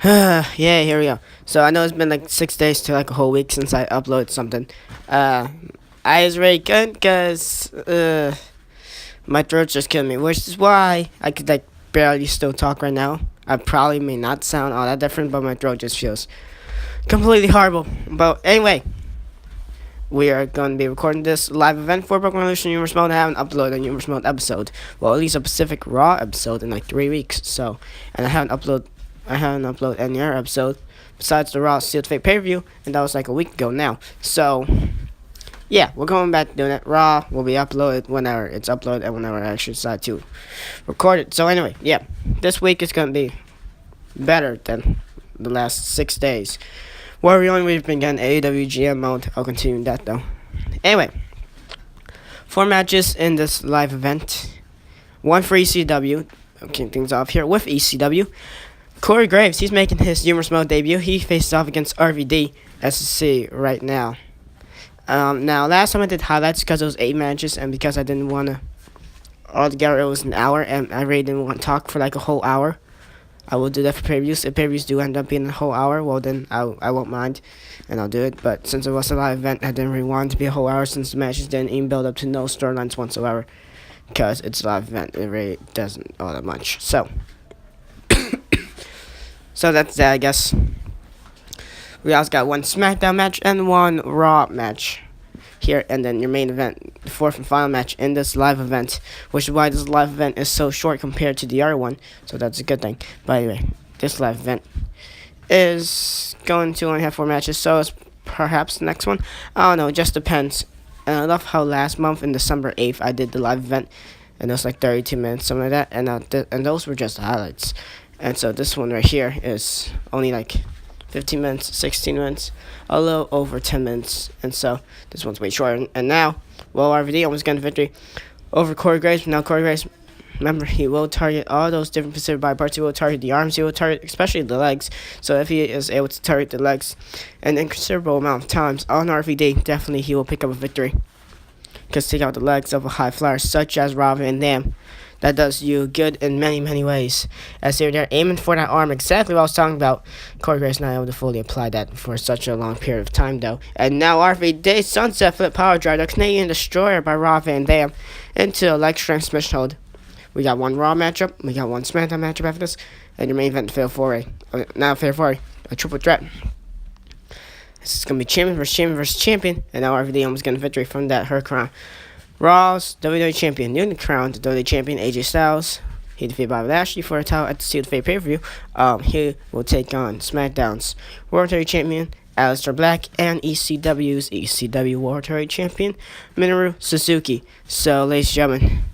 Yeah, here we go. So I know it's been like 6 days to like a whole week since I uploaded something. I was really good because my throat's just killing me, which is why I could like barely still talk right now. I probably may not sound all that different, but my throat just feels completely horrible. But anyway, we are going to be recording this live event for Broken Revolution Universe Mode. I haven't uploaded a Universe Mode episode, well, at least a Pacific Raw episode in like 3 weeks. So, and I haven't uploaded any other episode besides the Raw Sealed Fate pay-per-view, and that was like a week ago now. So, yeah, we're going back to doing it. Raw will be uploaded whenever it's uploaded and whenever I actually decide to record it. So anyway, yeah, this week is going to be better than the last 6 days. Where we've been getting AEW GM mode. I'll continue that though. Anyway, 4 matches in this live event. 1 for ECW. I'm kicking things off here with ECW. Corey Graves, he's making his Humorous Mode debut. He faces off against RVD, as you see right now. Now, last time I did highlights because it was 8 matches, and because I didn't want to, altogether it was an hour, and I really didn't want to talk for like a whole hour. I will do that for pay-per-views. If pay-per-views do end up being a whole hour, well then I won't mind, and I'll do it. But since it was a live event, I didn't really want it to be a whole hour since the matches didn't even build up to no storylines whatsoever. Because it's a live event, it really doesn't all that much. So that's that, I guess. We also got 1 SmackDown match and 1 Raw match here, and then your main event, the 4th and final match in this live event, which is why this live event is so short compared to the other one, so that's a good thing. But anyway, this live event is going to only have 4 matches, so it's perhaps the next one. I don't know, it just depends. And I love how last month, in December 8th, I did the live event, and it was like 32 minutes, something like that, and those were just the highlights. And so this one right here is only like 15 minutes, 16 minutes, a little over 10 minutes, and so this one's way shorter. And now, well, RVD almost got a victory over Corey Graves. Now Corey Graves, remember, he will target all those different specific body parts. He will target the arms, he will target especially the legs. So if he is able to target the legs an inconsiderable amount of times on RVD, definitely he will pick up a victory. Because take out the legs of a high flyer such as Rob Van Dam. That does you good in many, many ways. As they're aiming for that arm, exactly what I was talking about. Corey Graves not able to fully apply that for such a long period of time, though. And now RVD Sunset Flip Power Drive, the Canadian Destroyer by Rob Van Dam, into a leg strength submission hold. We got 1 Raw matchup, we got 1 SmackDown matchup after this, and your main event, Fatal 4A. A triple threat. This is going to be champion versus champion, and now RVD almost getting a victory from that Hurricane. Raw's WWE Champion, newly crowned WWE Champion AJ Styles. He defeated Bobby Lashley for a title at the Sealed Fate pay-per-view. He will take on SmackDown's World Heavyweight Champion Aleister Black and ECW's ECW World Heavyweight Champion Minoru Suzuki. So, ladies and gentlemen,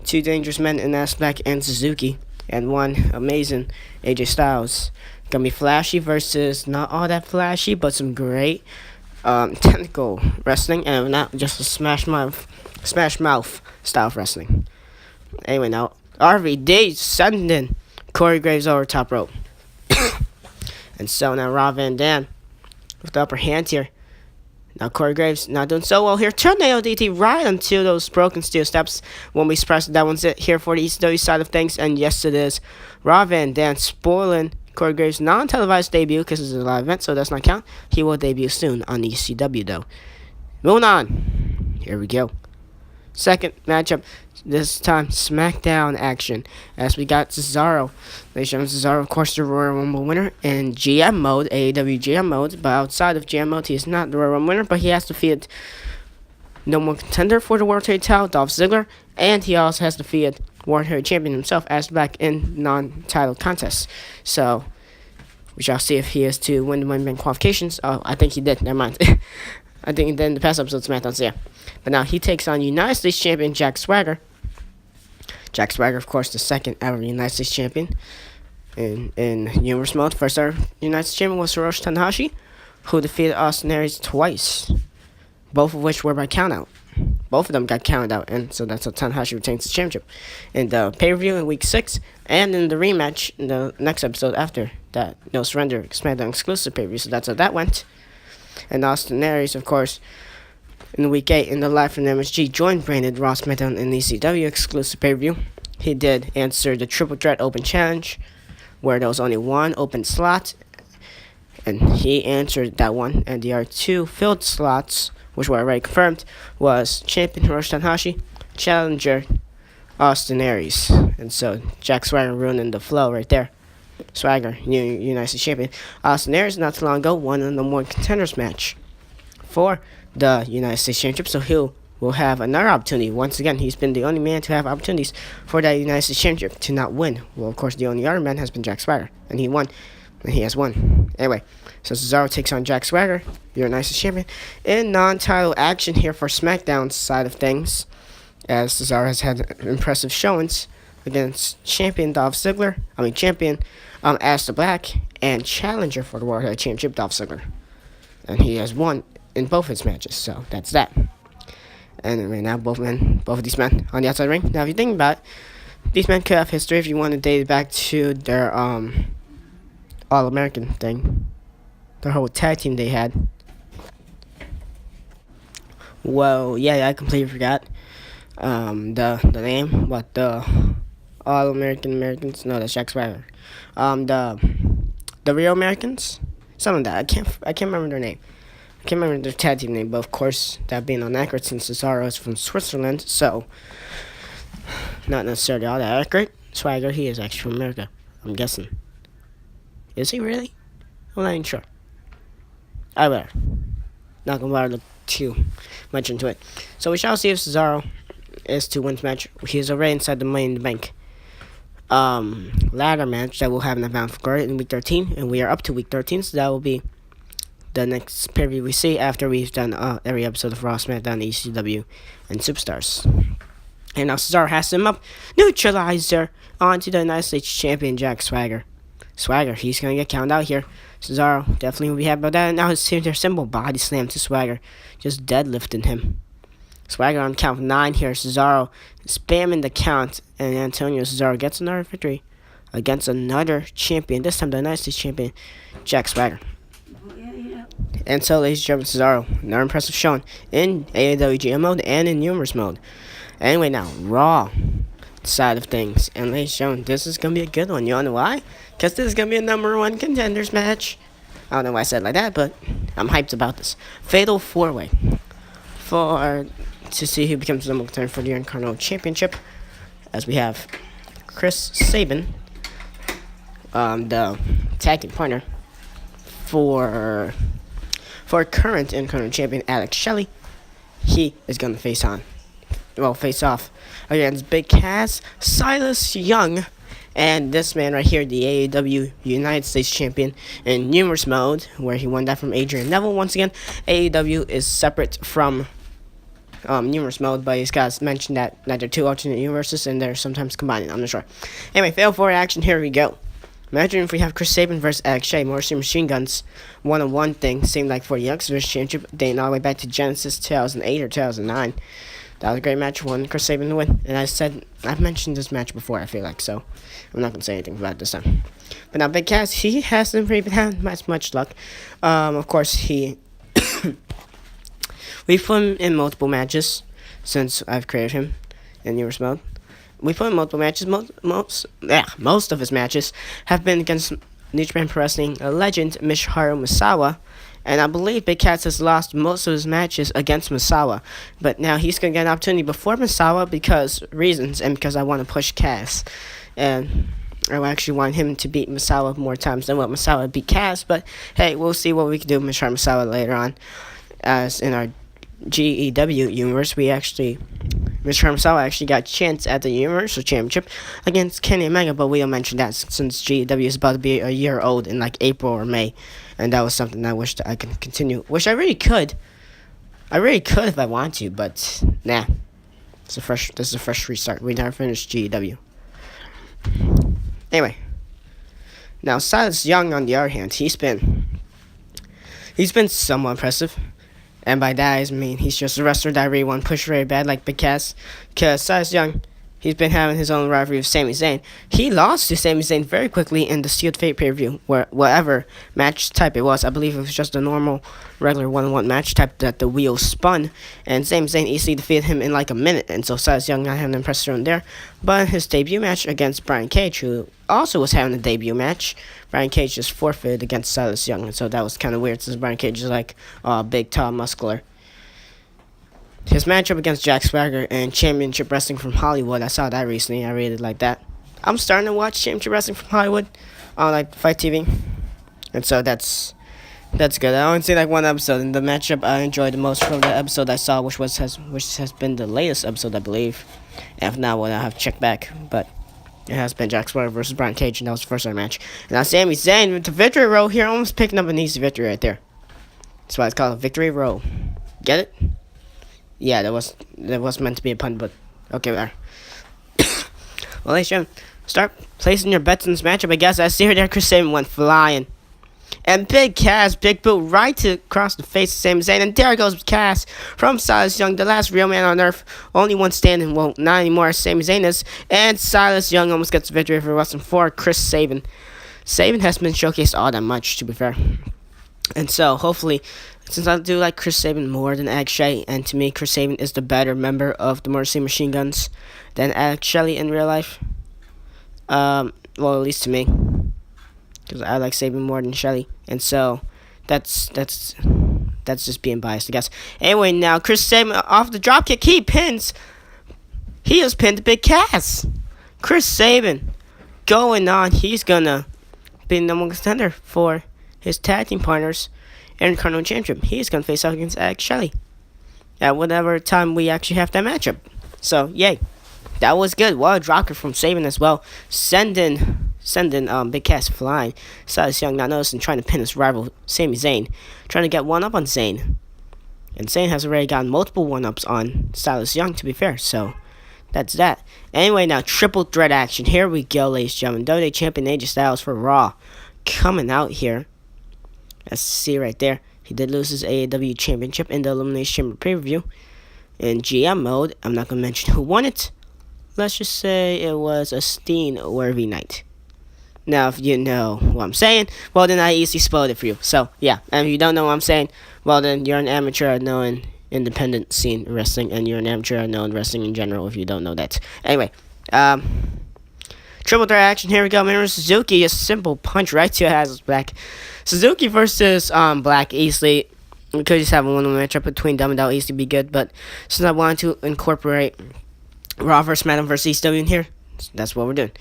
2 dangerous men in Aleister Black and Suzuki, and 1 amazing AJ Styles. Gonna be flashy versus not all that flashy, but some great technical wrestling, and not just a smash mouth style of wrestling. Anyway, now RVD sending Corey Graves over top rope. And so now Rob Van Dam with the upper hand here. Now Corey Graves not doing so well here. Tornado DT right onto those broken steel steps. Won't be surprised if that one's it here for the ECW side of things, and yes it is. Rob Van Dam spoiling Corey Graves' non-televised debut because it's a live event, so it does not count. He will debut soon on ECW, though. Moving on. Here we go. Second matchup. This time, SmackDown action. As we got Cesaro. Ladies and gentlemen, Cesaro, of course, the Royal Rumble winner in GM mode, AEW GM mode. But outside of GM mode, he is not the Royal Rumble winner, but he has defeated no more contender for the World Heavyweight title, Dolph Ziggler, and he also has defeated World Heavyweight Champion himself, as back in non-title contests. So, we shall see if he is to win the Money Bank qualifications. Oh, I think he did. Never mind. I think he did in the past episodes of SmackDown, so yeah. But now he takes on United States Champion Jack Swagger. Jack Swagger, of course, the second ever United States Champion in Universe Mode. First ever United States Champion was Hiroshi Tanahashi, who defeated Austin Aries twice, both of which were by countout. Both of them got counted out, and so that's how Tanahashi retains the championship in the pay-per-view in Week 6, and in the rematch in the next episode after that No Surrender SmackDown exclusive pay-per-view. So that's how that went. And Austin Aries, of course, in Week 8 in the Live from MSG, joined Brandon Ross SmackDown in the ECW exclusive pay-per-view. He did answer the Triple Threat Open Challenge where there was only one open slot, and he answered that one. And the other two filled slots, which were already confirmed, was champion Hiroshi Tanahashi, challenger Austin Aries. And so Jack Swagger ruining the flow right there. Swagger, United States champion. Austin Aries not too long ago won the number one contenders match for the United States Championship, so he will have another opportunity. Once again, he's been the only man to have opportunities for that United States Championship to not win. Well, of course, the only other man has been Jack Swagger, and he won. And he has won. Anyway, so Cesaro takes on Jack Swagger, your United States champion, in non-title action here for SmackDown's side of things, as Cesaro has had impressive showings against champion champion Aleister Black, and challenger for the World Heavyweight Championship Dolph Ziggler. And he has won in both his matches, so that's that. And right now, both of these men on the outside ring. Now, if you think about it, these men could have history if you want to date it back to their All-American thing, their whole tag team they had. Well, yeah, I completely forgot the name, but the All-Americans. No, that's Jack Swagger. The Real Americans, some of that. I can't remember their name. I can't remember their tag team name, but of course, that being inaccurate since Cesaro is from Switzerland, so not necessarily all that accurate. Swagger, he is actually from America, I'm guessing. Is he really? I'm not even sure. I better. Not gonna bother to look too much into it. So we shall see if Cesaro is to win this match. He is already inside the Money in the Bank ladder match that will have an event for in week 13, and we are up to week 13, so that will be the next pay-per-view we see after we've done every episode of Raw, SmackDown, ECW, and Superstars. And now Cesaro has him up, neutralizer, onto the United States champion Jack Swagger. Swagger, he's gonna get counted out here. Cesaro definitely will be happy about that. And now his signature symbol body slam to Swagger, just deadlifting him. Swagger on count 9 here. Cesaro spamming the count, and Antonio Cesaro gets another victory against another champion. This time the United States champion, Jack Swagger. And so, ladies and gentlemen, Cesaro, another impressive showing in AEW GM mode and in Humorous mode. Anyway, now, Raw side of things. And ladies and gentlemen, this is going to be a good one. You all know why? Because this is going to be a number one contenders match. I don't know why I said it like that, but I'm hyped about this. Fatal 4-way to see who becomes the number one contender for the Intercontinental Championship. As we have Chris Sabin, the tag team partner for current Intercontinental champion Alex Shelley. He is going to face off against Big Cass, Silas Young, and this man right here, the AEW United States champion in Humorous mode, where he won that from Adrian Neville. Once again, AEW is separate from Humorous mode, but he's got mentioned that there are two alternate universes and they're sometimes combining. I'm not sure. Anyway, fail for action. Here we go. Imagine if we have Chris Sabin versus Alex Shelley, more machine guns, one-on-one thing, seemed like for the Youngsters Championship, dating all the way back to Genesis 2008 or 2009. That was a great match, won Chris Sabin to win. And I've mentioned this match before, I feel like, so I'm not going to say anything about it this time. But now Big Cass, he hasn't really had much luck. Of course, we've put him in multiple matches since I've created him in Humorous mode. We put in multiple matches. Most of his matches have been against New Japan Pro Wrestling legend Misawa Misawa, and I believe Big Cass has lost most of his matches against Misawa. But now he's gonna get an opportunity before Misawa because I want to push Cass, and I actually want him to beat Misawa more times than what Misawa beat Cass. But hey, we'll see what we can do with Misawa later on, as in our GEW universe, Mr. Misawa actually got a chance at the Universal Championship against Kenny Omega, but we'll mention that since GEW is about to be a year old in like April or May, and that was something I wish that I could continue. Wish I really could. I really could if I want to, but nah. This is a fresh restart. We never finished GEW. Anyway, now Silas Young on the other hand, he's been somewhat impressive. And by that, I mean he's just a wrestler that I really want to push very bad, like Big Cass. Because Silas Young, he's been having his own rivalry with Sami Zayn. He lost to Sami Zayn very quickly in the Sealed Fate pay-per-view, where whatever match type it was. I believe it was just a normal, regular one-on-one match type that the wheel spun, and Sami Zayn easily defeated him in like a minute, and so Silas Young not having an impressive run there. But his debut match against Brian Cage, who also was having a debut match, Brian Cage just forfeited against Silas Young, and so that was kind of weird since Brian Cage is like big, tall, muscular. His matchup against Jack Swagger and Championship Wrestling from Hollywood, I saw that recently. I really like that. I'm starting to watch Championship Wrestling from Hollywood on like Fight TV, and so that's good. I only see like one episode, and the matchup I enjoyed the most from the episode I saw, which has been the latest episode, I believe. And if not, well, I'll have to check back. But it has been Jack Swagger versus Brian Cage, and that was the first round match. And now Sami Zayn with the victory roll here, almost picking up an easy victory right there. That's why it's called a victory roll. Get it? Yeah, that was meant to be a pun, but okay, there. Well, ladies and gentlemen, start placing your bets in this matchup. I guess I see her there. Chris Sabin went flying, and big Cass, big boot right to across the face of Sami Zayn, and there goes Cass from Silas Young, the last real man on earth, only one standing. Well, not anymore. Sami Zayn is, and Silas Young almost gets the victory for wrestling for Chris Sabin. Sabin has been showcased all that much, to be fair, and so hopefully. Since I do like Chris Sabin more than Alex Shelley, and to me, Chris Sabin is the better member of the Motor City Machine Guns than Alex Shelley in real life. Well, at least to me, because I like Sabin more than Shelley, and so that's just being biased, I guess. Anyway, now Chris Sabin off the dropkick, he has pinned the Big Cass. Chris Sabin going on. He's gonna be the number one contender for his tag team partners. Intercontinental Championship. He's going to face off against Alex Shelley at whatever time we actually have that matchup. So, yay. That was good. What a dropkick from Sabin as well. Sending Big Cass flying. Silas Young not noticing, trying to pin his rival, Sami Zayn. Trying to get one up on Zayn. And Zayn has already gotten multiple one-ups on Silas Young, to be fair. So, that's that. Anyway, now, triple threat action. Here we go, ladies and gentlemen. WWE Champion AJ Styles for Raw. Coming out here. As you see right there, he did lose his AEW Championship in the Elimination Chamber pay-per-view. In GM mode, I'm not going to mention who won it. Let's just say it was a Steen-worthy night. Now, if you know what I'm saying, well, then I easily spoiled it for you. So, yeah, and if you don't know what I'm saying, well, then you're an amateur at knowing independent scene wrestling, and you're an amateur at knowing wrestling in general if you don't know that. Anyway, triple threat action, here we go. Minoru Suzuki, a simple punch right to Hazard's back. Suzuki versus Black easily. We could just have a one-on-one matchup between them, and that would easily be good. But since I wanted to incorporate Raw vs. Smackdown vs. ECW in here, that's what we're doing.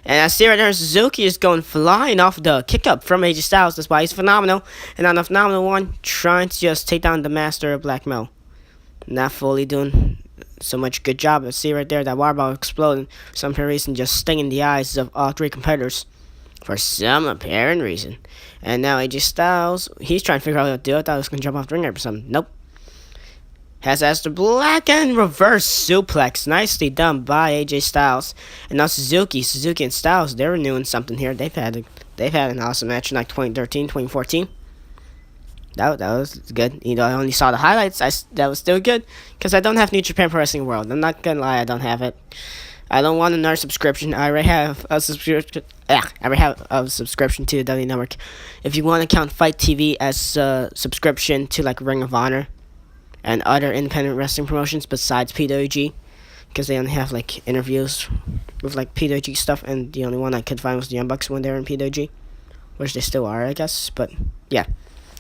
And I see right there, Suzuki is going flying off the kick-up from AJ Styles. That's why he's phenomenal. And on a phenomenal one, trying to just take down the master of Black Mel. Not fully doing so much good job. I see right there that water bottle exploding. For some apparent reason, just stinging the eyes of all three competitors. For some apparent reason. And now AJ Styles, he's trying to figure out how to do it. I thought he was going to jump off the ring or something. Nope. Has Aleister Black and reverse suplex. Nicely done by AJ Styles. And now Suzuki and Styles, they're renewing something here. They've had an awesome match in like 2013, 2014. That was good. You know, I only saw the highlights. That was still good. Because I don't have New Japan Pro Wrestling World. I'm not going to lie, I don't have it. I don't want another subscription. I already have a subscription. I already have a subscription to the WWE Network. If you want to count Fight TV as a subscription to like Ring of Honor and other independent wrestling promotions besides PWG, because they only have like interviews with like PWG stuff, and the only one I could find was the Young Bucks when they were in PWG, which they still are, I guess. But yeah,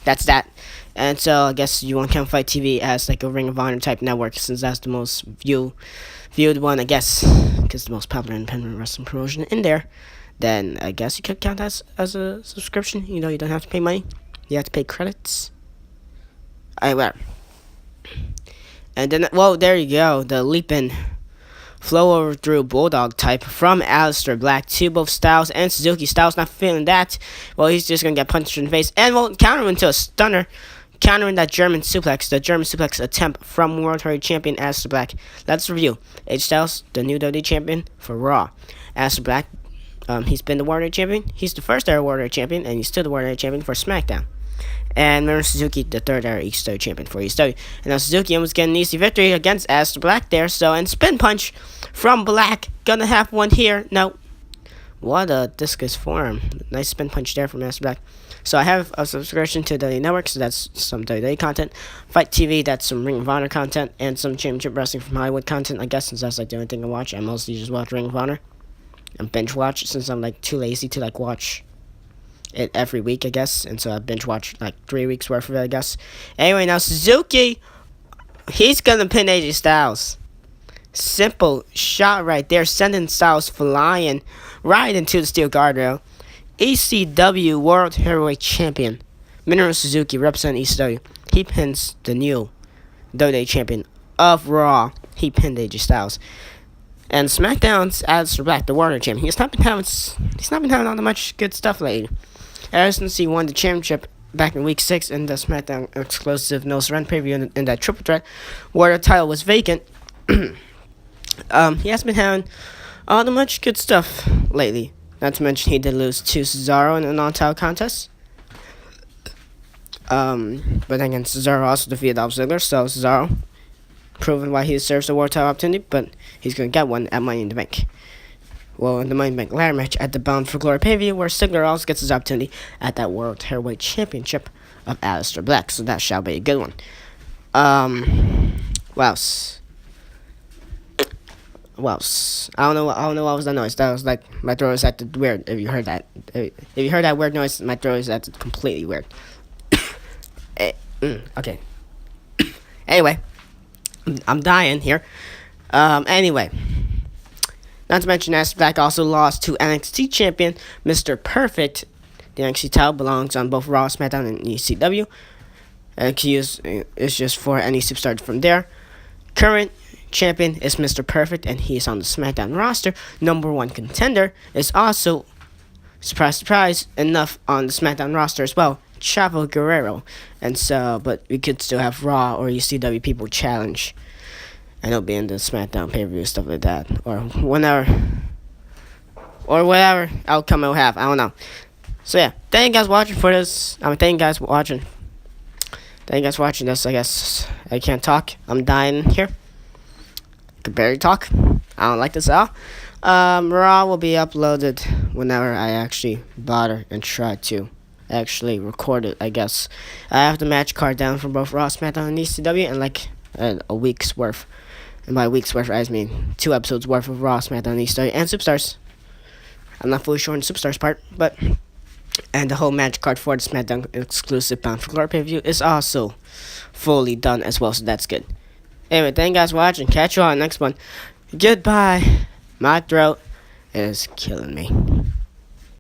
that's that. And so I guess you want to count Fight TV as like a Ring of Honor type network, since that's the most viewed one, I guess, because the most popular independent wrestling promotion in there. Then I guess you could count that as a subscription. You know, you don't have to pay money. You have to pay credits. Anyway. And then, well, there you go. The leaping flow over through bulldog type from Aleister Black to both Styles and Suzuki. Styles not feeling that. Well, he's just going to get punched in the face. And will counter into a stunner. Countering that German suplex. The German suplex attempt from World Heavyweight Champion Aleister Black. Let's review. AJ Styles, the new WWE Champion for Raw. Aleister Black, he's been the World Heavyweight Champion. He's the first ever World Heavyweight Champion. And he's still the World Heavyweight Champion for SmackDown. And Minoru Suzuki, the third ever ECW champion for ECW. And now Suzuki almost getting an easy victory against Aleister Black there. So, and spin punch from Black. Gonna have one here. No. What a discus form. Nice spin punch there from Master Black. So I have a subscription to the network, so that's some WWE content. Fight TV, that's some Ring of Honor content, and some Championship Wrestling from Hollywood content. I guess since that's like the only thing I watch, I mostly just watch Ring of Honor and binge watch since I'm like too lazy to like watch it every week, I guess. And so I binge watch like 3 weeks worth of it, I guess. Anyway, now Suzuki, he's gonna pin AJ Styles. Simple shot right there, sending Styles flying right into the steel guardrail. ECW World Heavyweight Champion Minoru Suzuki representing ECW. He pins the new WWE Champion of Raw. He pinned AJ Styles. And SmackDown's Aleister Black, the World Champion. He's not been having all that much good stuff lately. Ever since he won the championship back in week 6 in the SmackDown exclusive No Surrender preview in that triple threat, where the title was vacant. He hasn't been having all the much good stuff lately. Not to mention he did lose to Cesaro in a non-title contest. But then again, Cesaro also defeated Dolph Ziggler, so Cesaro proving why he deserves a world title opportunity, but he's gonna get one at Money in the Bank. Well, in the Money in the Bank ladder match at the Bound for Glory pay-per-view, where Ziggler also gets his opportunity at that World Heavyweight Championship of Aleister Black, so that shall be a good one. What else? I don't know what was that noise. That was like my throat was acted weird. If you heard that, weird noise, my throat is acted completely weird. Okay. Anyway, I'm dying here. Anyway, not to mention Aleister Black also lost to NXT champion Mr. Perfect. The NXT title belongs on both Raw, SmackDown, and ECW. NXT is just for any superstar from there. Current champion is Mr. Perfect, and he is on the SmackDown roster. Number 1 contender is also, surprise, surprise, enough on the SmackDown roster as well, Chavo Guerrero. And so, but we could still have Raw or ECW people challenge, and it'll be in the SmackDown pay-per-view, stuff like that, or whatever outcome it'll have. I don't know. So yeah, thank you guys watching for this. Thank you guys watching this. I guess I can't talk. I'm dying here. Could barely talk. I don't like this at all. Raw will be uploaded whenever I actually bother and try to actually record it, I guess. I have the match card down for both Raw, SmackDown, and ECW, and like a week's worth. And by week's worth, I mean 2 episodes worth of Raw, SmackDown, ECW, and Superstars. I'm not fully sure on the Superstars part, but... And the whole match card for the SmackDown exclusive Bound for Glory pay-per-view is also fully done as well, so that's good. Anyway, thank you guys for watching. Catch you on the next one. Goodbye. My throat is killing me.